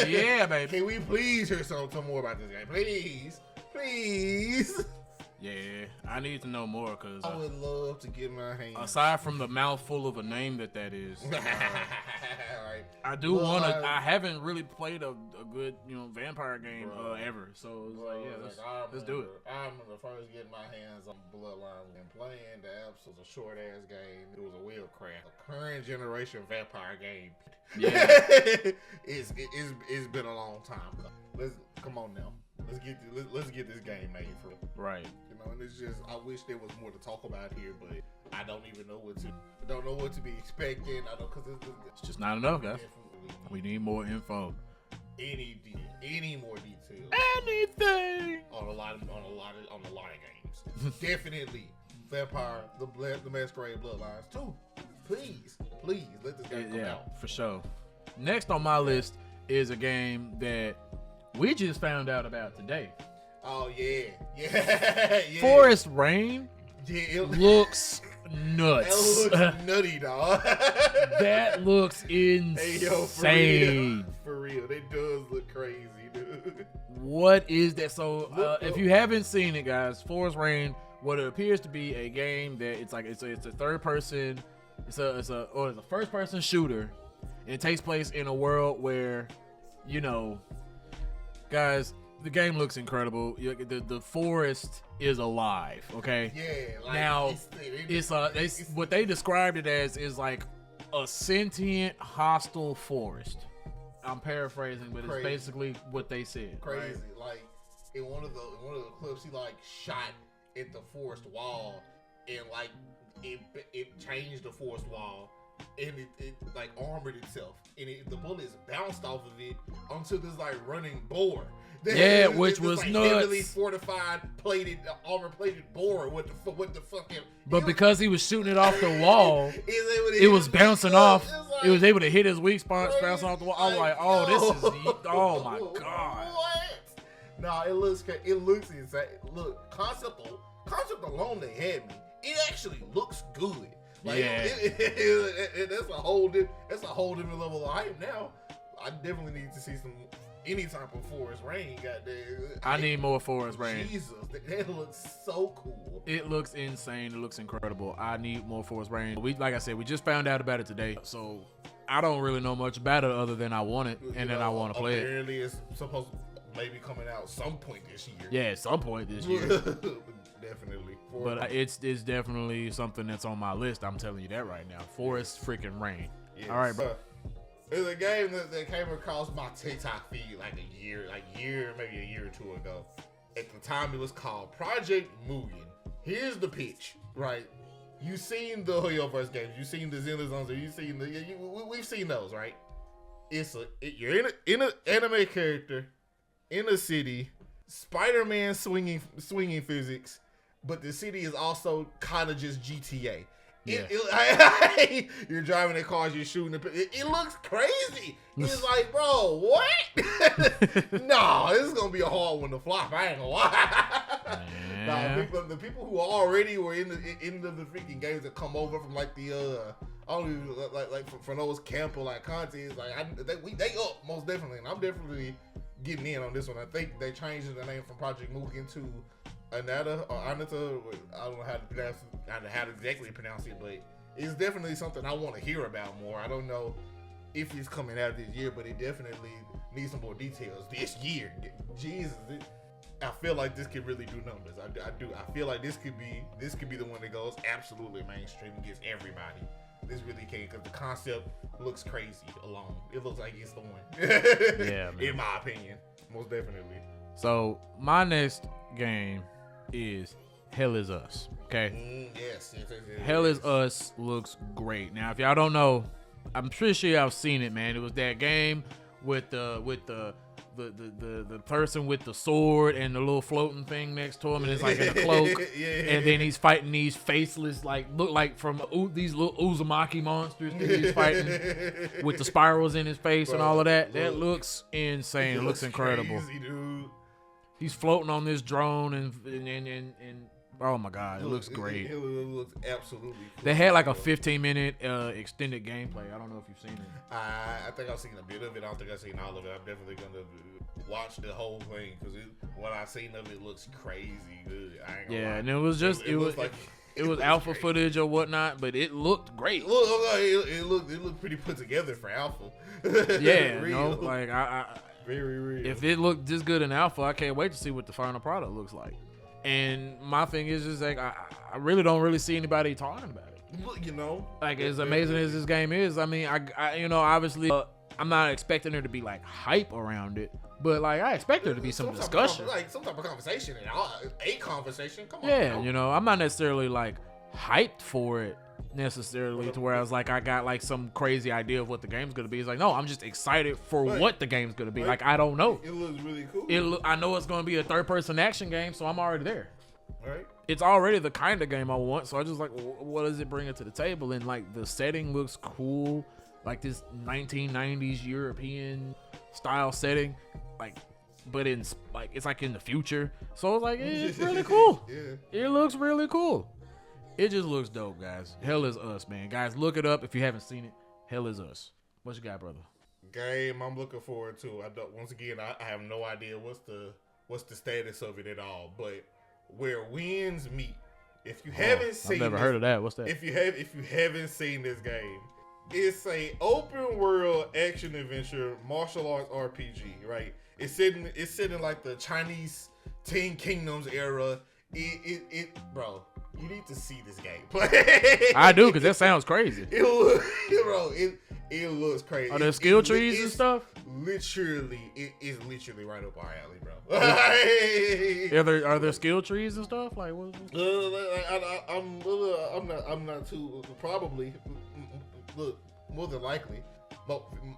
Yeah, baby. Can we please hear some more about this game? Please. Yeah, I need to know more, because I would love to get my hands. Aside from the mouthful of a name that is, right. I do want to. I haven't really played a good, vampire game ever. So it's let's do it. I remember first getting my hands on Bloodline and playing the apps. Was a short ass game. It was a wheelcraft. A current generation vampire game. Yeah, it's been a long time. Come on now. Let's get this game made for real. Right. And it's just, I wish there was more to talk about here, but I don't even know what to be expecting. I don't, because it's just not enough, guys. We need more info. Any more details. Anything on a lot of games. Definitely Vampire the Masquerade Bloodlines 2. Please let this game come out. For sure. Next on my list is a game that we just found out about today. Oh yeah. Forest Rain. Yeah, it looks nuts. That looks nutty, dog. That looks insane. Hey, yo, for real, it does look crazy, dude. What is that? So, if you haven't seen it, guys, Forest Rain, what it appears to be a game that it's a third person, it's a first person shooter, It takes place in a world where, you know, guys, the game looks incredible. The forest is alive. Okay. Yeah. Like, now it's what they described it as is like a sentient, hostile forest. I'm paraphrasing, but it's basically what they said. Crazy. Right? Like in one of the clips, he like shot at the forest wall, and like it changed the forest wall, and it like armored itself, and the bullets bounced off of it onto this like running boar. Yeah, which was like nuts. Heavily fortified, armor-plated boar with the fucking. But because he was shooting it off the wall, it was bouncing off. It was able to hit his weak spots, bouncing off the wall. I was like, oh, this is, oh my god. What? No, it looks insane. Look, concept alone, they had me. It actually looks good. Like, yeah, that's a whole different level of hype now. I definitely need to see any type of forest rain. Goddamn, I need more forest rain. Jesus, that looks so cool. It looks insane. It looks incredible. I need more forest rain. Like I said, we just found out about it today, so I don't really know much about it other than I want it and then I want to play it. Apparently, it's supposed to maybe coming out some point this year. Yeah, at some point this year. Definitely. But it's definitely something that's on my list. I'm telling you that right now. Forest freaking rain. Yes. All right, bro. There's a game that came across my TikTok feed maybe a year or two ago. At the time, it was called Project Mugen. Here's the pitch, right? You've seen the Hoyoverse games. You've seen the Xenozones. You've seen we've seen those, right? You're in an anime character in a city, Spider-Man swinging physics, but the city is also kind of just GTA. Yeah. You're driving the cars, you're shooting it looks crazy. It's like, bro, what? No, this is gonna be a hard one to flop. I ain't gonna lie. Nah, the people who already were in the freaking games that come over from like the I don't even like from those camp or like contests, like they up most definitely, and I'm definitely getting in on this one. I think they changed the name from Project Mugen to Anata or Anata. I don't know how to exactly pronounce it, but it's definitely something I want to hear about more. I don't know if it's coming out this year, but it definitely needs some more details this year. Jesus, I feel like this could really do numbers. I do. I feel like this could be the one that goes absolutely mainstream and gets everybody. This really can, because the concept looks crazy alone. It looks like it's the one. Yeah, man. In my opinion, most definitely. So my next game is Hell Is Us. Okay. Yes. Hell Is Us looks great. Now, if y'all don't know, I'm pretty sure y'all seen it, man. It was that game with the person with the sword and the little floating thing next to him, and it's like in a cloak. And then he's fighting these faceless, look like from these little Uzumaki monsters that he's fighting with the spirals in his face and all of that. That looks insane. It looks incredible. Crazy, dude. He's floating on this drone and oh my god, it looks great. It looks absolutely cool. They had like a 15-minute extended gameplay. I don't know if you've seen it. I think I've seen a bit of it. I don't think I've seen all of it. I'm definitely gonna watch the whole thing, because what I've seen of it looks crazy good. I ain't gonna lie. And it was just it was alpha great footage or whatnot, but it looked great. It looked pretty put together for alpha. Yeah, like I very real. If it looked this good in alpha, I can't wait to see what the final product looks like. And my thing is just like I really don't see anybody talking about it. Like as amazing as this game is, I mean, I obviously I'm not expecting there to be like hype around it, but like I expect there to be some discussion, like some type of conversation, and a conversation. Come on. Yeah, I'm not necessarily like hyped for it necessarily to where I was like I got like some crazy idea of what the game's gonna be. It's like, no, I'm just excited for what the game's gonna be. Like I don't know. It looks really cool. I know it's gonna be a third-person action game, so I'm already there. Right. It's already the kind of game I want, so I just like, what does it bring it to the table? And like the setting looks cool, like this 1990s European style setting, like, but in like it's like in the future. So it's like it's really cool. Yeah. It looks really cool. It just looks dope, guys. Hell Is Us, man. Guys, look it up if you haven't seen it. Hell Is Us. What you got, brother? Game I'm looking forward to. Once again, I have no idea what's the status of it at all, but where winds meet. If you haven't seen, I've never heard of that. What's that? If you haven't seen this game, It's a open world action adventure martial arts RPG, right? It's sitting like the Chinese 10 Kingdoms era. Bro, you need to see this game play. I do, because that sounds crazy. It looks crazy. Are there skill trees and stuff? Literally, it is literally right up our alley, bro. Are there skill trees and stuff? Like what? I'm not too probably. Look, more than likely,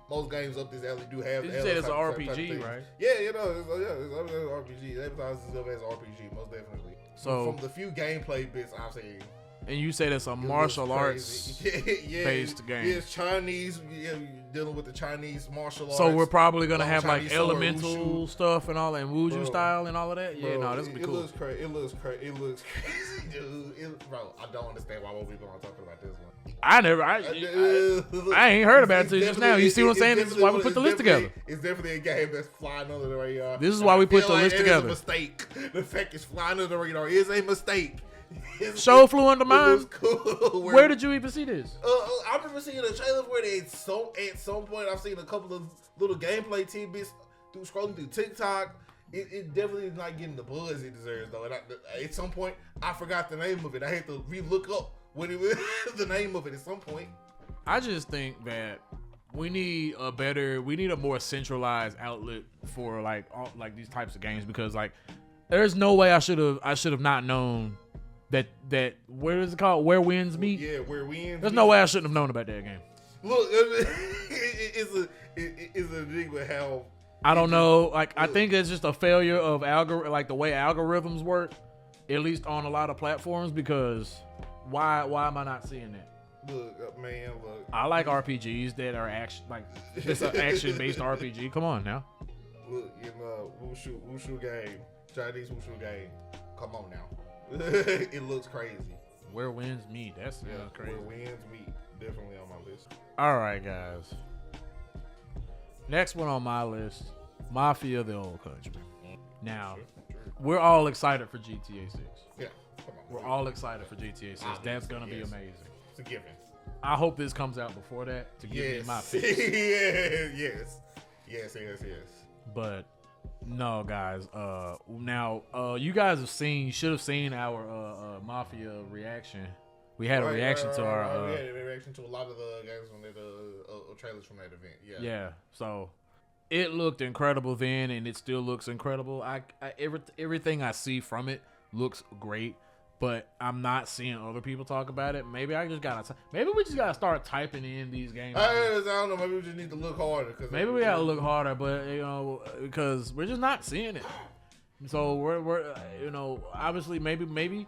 most games up this alley do have. You said it's an RPG, right? Yeah, it's an RPG. It advertises itself as an RPG, most definitely. So from the few gameplay bits I've seen. And you said it's a martial arts based game. Yeah, it's Chinese. Yeah, you're dealing with the Chinese martial arts. So we're probably gonna have Chinese like elemental stuff and all that, and Wuju style and all of that. Yeah, no, this would be cool. It looks crazy. It looks crazy, dude. Bro, I don't understand why more people aren't talking about this one. I ain't heard about it till just now. You see what I'm saying? This is why we put the list together. It's definitely a game that's flying under the radar. This is why we put the list together. It is a mistake. The fact it's flying under the radar is a mistake. Show flew under mine. Cool. Where did you even see this? I remember seeing the trailers where at some point I've seen a couple of little gameplay tidbits scrolling through TikTok. It definitely is not getting the buzz it deserves though. And at some point I forgot the name of it. I had to re-look up what it was the name of it at some point. I just think that we need a more centralized outlet for like these types of games, because like there's no way I should have not known that what is it called? Where Winds Meet? Yeah, Where Winds. There's no way I shouldn't have known about that game. Look, it's a thing with how I don't know. Like I think it's just a failure of the way algorithms work, at least on a lot of platforms. Because why am I not seeing that? Look, man, look. I like RPGs that are it's an action based RPG. Come on now. Look, wushu game, Chinese wushu game. Come on now. It looks crazy. Where Winds Meet. That's crazy. Where Winds Meet. Definitely on my list. All right, guys. Next one on my list, Mafia: The Old Country. Now, we're all excited for GTA 6. Yeah, come on. We're all excited for GTA 6. That's gonna be amazing. It's a given. I hope this comes out before that to give me my fix. Yes. But no, guys. Now, you guys should have seen our Mafia reaction. We had a reaction to our. We had a reaction to a lot of the games from the trailers from that event. Yeah. So it looked incredible then, and it still looks incredible. Everything I see from it looks great, but I'm not seeing other people talk about it. Maybe we just gotta start typing in these games. I don't know. Maybe we just need to look harder. Maybe we gotta look harder, but because we're just not seeing it. So we're obviously maybe.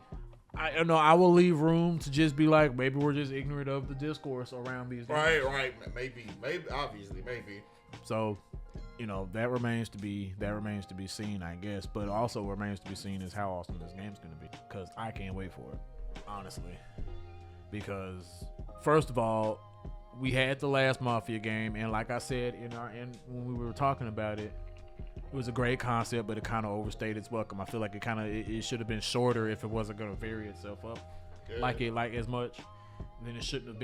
I will leave room to just be like, maybe we're just ignorant of the discourse around these games. Right. Maybe, obviously, maybe. So, that remains to be seen, I guess. But also remains to be seen is how awesome this game's gonna be, because I can't wait for it, honestly. Because first of all, we had the last Mafia game, and like I said when we were talking about it, it was a great concept, but it kind of overstayed its welcome. I feel like it should have been shorter if it wasn't going to vary itself up like as much. Then it shouldn't have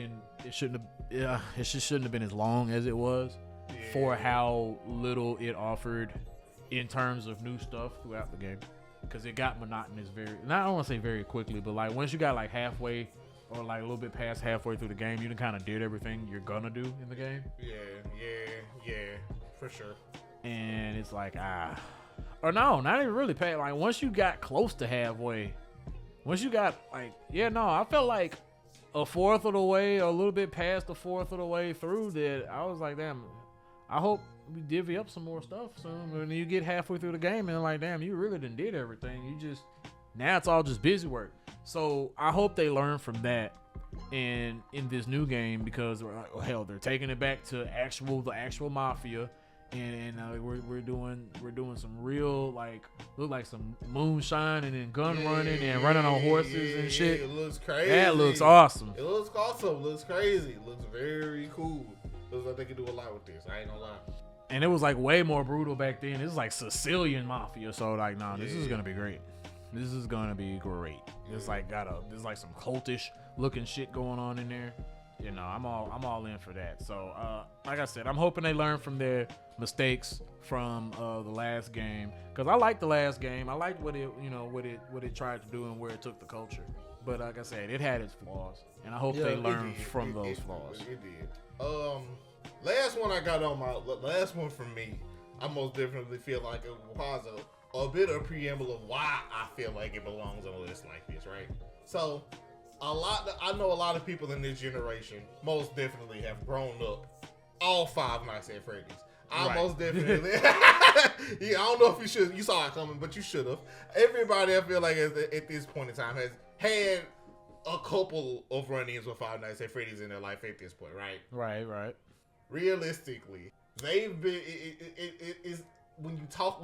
been as long as it was for how little it offered in terms of new stuff throughout the game. Because it got monotonous I don't want to say very quickly, but like once you got like halfway or like a little bit past halfway through the game, you kind of did everything you're gonna do in the game. Yeah, for sure. And it's like, or no, not even really past. Like once you got close to halfway, I felt like a fourth of the way, or a little bit past the fourth of the way through that. I was like, damn, I hope we divvy up some more stuff soon. When you get halfway through the game and like, damn, you really done did everything. Now it's all just busy work. So I hope they learn from that and in this new game, because they're taking it back to the actual Mafia. And we're doing some real look like some moonshine and then gun running and running on horses and shit. It looks crazy. That looks awesome. It looks awesome. Looks crazy. It looks very cool. Looks like they can do a lot with this. I ain't gonna lie. And it was like way more brutal back then. This is like Sicilian Mafia. So like, this is gonna be great. This is gonna be great. It's like there's like some cultish looking shit going on in there. you know, I'm all in for that. So, like I said, I'm hoping they learn from their mistakes from the last game, because I liked the last game. I liked what it tried to do and where it took the culture. But like I said, it had its flaws, and I hope they learn from those flaws. It did. Last one I got on my last one for me. I most definitely feel like it was a bit of a preamble of why I feel like it belongs on a list like this, right? So, I know a lot of people in this generation most definitely have grown up all Five Nights at Freddy's. I most definitely. Yeah, I don't know if you saw it coming, but you should have. Everybody, I feel like at this point in time has had a couple of run-ins with Five Nights at Freddy's in their life at this point, right? Right. Realistically, they've been. It is when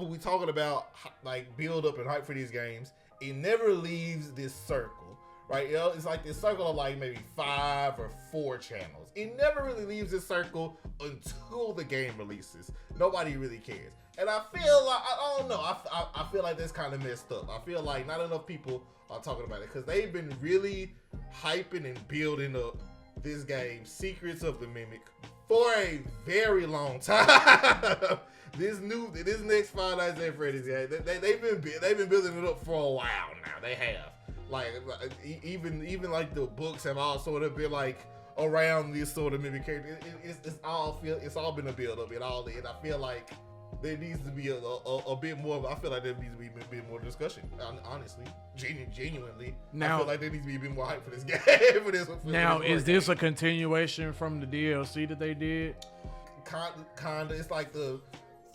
we talking about like build up and hype for these games. It never leaves this circle, right? You know, it's like this circle of like maybe 5 or 4 channels. It never really leaves this circle until the game releases. Nobody really cares, and I feel like I don't know. I feel like that's kind of messed up. I feel like not enough people are talking about it because they've been really hyping and building up this game, Secrets of the Mimic, for a very long time. This next Five Nights at Freddy's game, they've been building it up for a while now. They have like even like the books have all sort of been like around this sort of Mimic character. It's all been a build up. And I feel like there needs to be a bit more. I feel like there needs to be a bit more discussion. Honestly, genuinely, now, I feel like there needs to be a bit more hype for this game. Is this a continuation from the DLC that they did? Kinda. It's like the.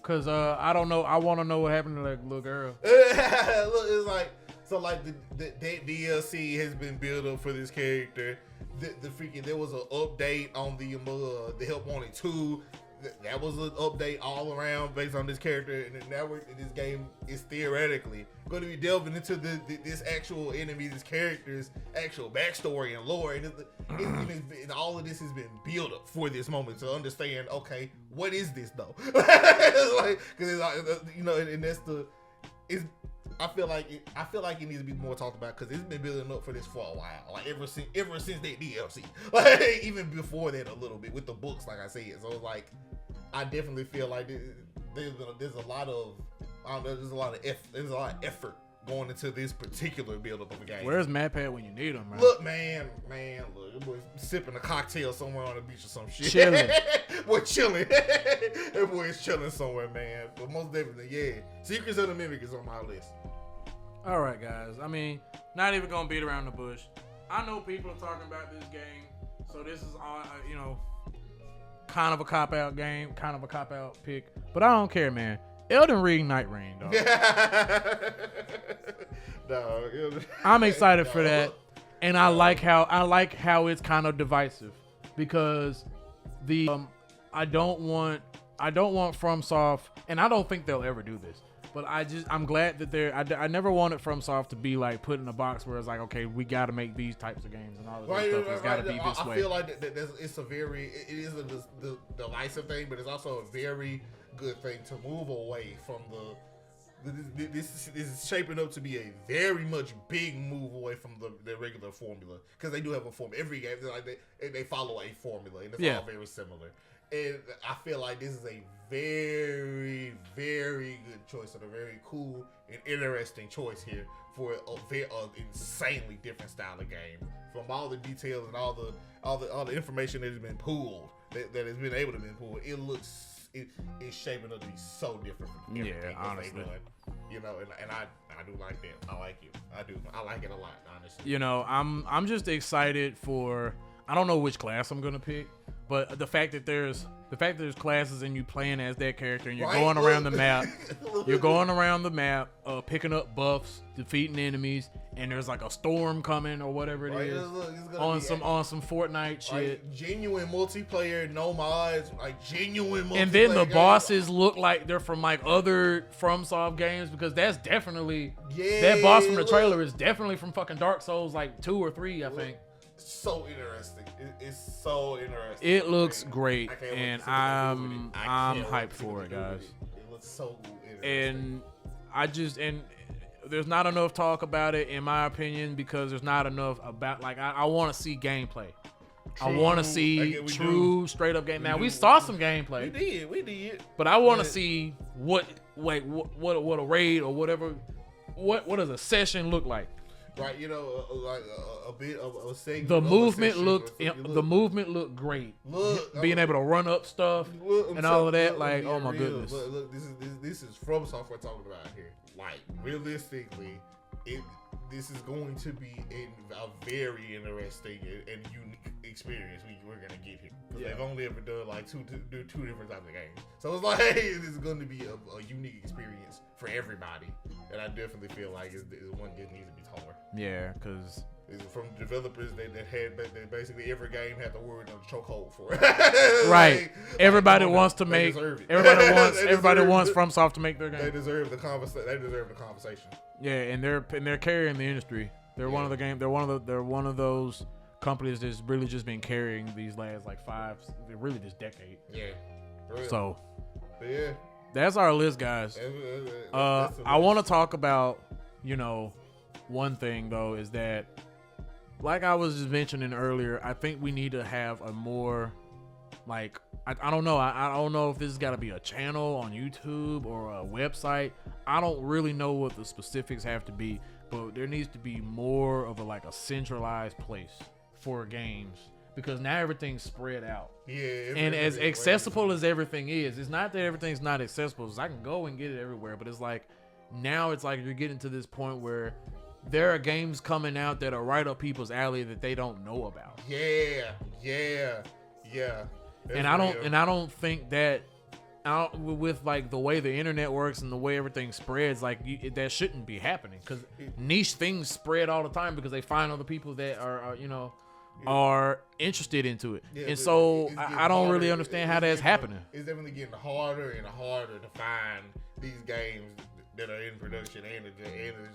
Cause I don't know. I want to know what happened to that little girl. Look, it's like so. Like the DLC has been built up for this character. The freaking there was an update on the Help Wanted 2. That was an update all around based on this character, and now this game is theoretically going to be delving into this actual enemy, this character's actual backstory and lore, and all of this has been built up for this moment to understand. Okay, what is this though? It's like, because and that's I feel like it needs to be more talked about because it's been building up for this for a while. Like ever since that DLC, like even before that a little bit with the books, like I said. So it's like I definitely feel like there's a lot of effort going into this particular build up of a game. Where's MatPat when you need him, man? Look, man, look, that boy sipping a cocktail somewhere on the beach or some shit. Chilling. Boy, chilling. That boy is chilling somewhere, man. But most definitely, yeah. Secrets of the Mimic is on my list. All right, guys. I mean, not even gonna beat around the bush. I know people are talking about this game, so this is kind of a cop-out game, kind of a cop-out pick. But I don't care, man. Elden Ring, Night Rain, dog. I'm excited for that, and I like how it's kind of divisive because I don't want FromSoft, and I don't think they'll ever do this. But I'm glad that I never wanted FromSoft to be like put in a box where it's like, okay, we got to make these types of games and all this stuff. It's got to be this way. I feel like it is a divisive thing, but it's also a very good thing to move away from this is shaping up to be a very much big move away from the regular formula, because they do have a formula. Every game they follow a formula, and it's all very similar. And I feel like this is a very, very good choice and a very cool and interesting choice here for an insanely different style of game. From all the details and all the information that has been pulled, that has been able to be pulled, it's shaping up to be so different from everything honestly. They doing. And I do like that. I like it. I do. I like it a lot, honestly. I'm just excited for. I don't know which class I'm gonna pick. But the fact that there's classes and you playing as that character and you're going around the map, picking up buffs, defeating enemies, and there's like a storm coming or whatever it is on some Fortnite shit. Genuine multiplayer, no mods, like genuine multiplayer. And then the bosses look like they're from like other FromSoft games, because that's definitely that boss from the trailer is definitely from fucking Dark Souls like 2 or 3, I think. So interesting. It's so interesting. It looks great, and I'm hyped for it, guys. It looks so interesting. And there's not enough talk about it, in my opinion, because there's not enough about, like, I want to see gameplay. I want to see true, straight up game. Now we saw some gameplay. We did. But I want to see what a raid or whatever. What does a session look like? Right, like a bit of a segment. The movement looked great. Being able to run up stuff and all of that, like, oh my goodness. Look, this is From Software talking about here. Like, realistically, this is going to be a very interesting and unique experience we're gonna get here. Because they've only ever done like two different types of games. So it's like, this is going to be a unique experience for everybody. And I definitely feel like it's one that needs to be told. Yeah, because from developers that basically every game had the word on the chokehold for it. Right. Everybody wants to make. Everybody wants FromSoft to make their game. They deserve the conversation. Yeah, and they're carrying the industry. They're one of the game. They're one of those companies that's really just been carrying these last like really this decade. Yeah. Really. So. But yeah. That's our list, guys. I want to talk about, one thing though is that, like I was just mentioning earlier, I think we need to have a more, like, I don't know. I don't know if this has got to be a channel on YouTube or a website. I don't really know what the specifics have to be, but there needs to be more of a centralized place for games. Because now everything's spread out. Yeah. And as accessible as everything is, it's not that everything's not accessible. Because I can go and get it everywhere. But it's like, now it's like you're getting to this point where there are games coming out that are right up people's alley that they don't know about. Yeah. And I don't think that, with like the way the internet works and the way everything spreads, like that shouldn't be happening. Because niche things spread all the time because they find other people that are interested into it. Yeah, and so I don't really understand how that's happening. It's definitely getting harder and harder to find these games that are in production and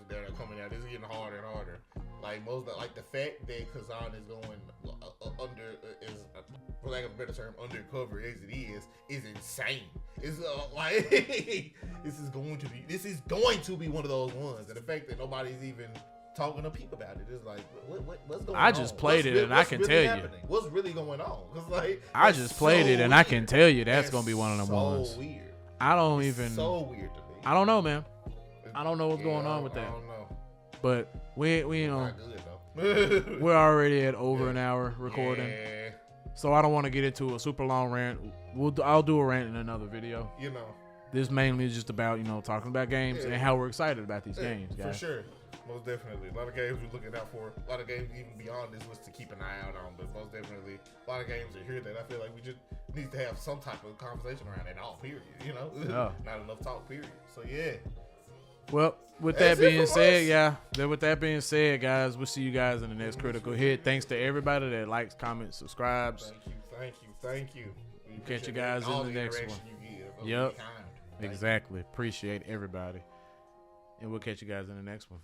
that are coming out. It's getting harder and harder. Like the fact that Kazan is going under, for lack of a better term, undercover as it is insane. It's like this is going to be one of those ones. And the fact that nobody's even talking to people about it is like, what's going on? I just played it and I can tell you what's really going on. Cause like I just played it and I can tell you that's gonna be one of them ones. So weird. I don't even. So weird to me. I don't know, man. I don't know what's going on with that. I don't know. But we not good, though. We're already at over an hour recording. Yeah. So I don't want to get into a super long rant. I'll do a rant in another video. This mainly is just about talking about games and how we're excited about these games, guys. For sure. Most definitely. A lot of games we're looking out for. A lot of games even beyond this list to keep an eye out on. But most definitely, a lot of games are here that I feel like we just need to have some type of conversation around it all, period. Not enough talk, period. So, yeah. Well, with that being said, guys, we'll see you guys in the next Critical Hit. Thanks to everybody that likes, comments, subscribes. Thank you. Catch you guys in the next one. Yep. Exactly. Appreciate everybody. And we'll catch you guys in the next one.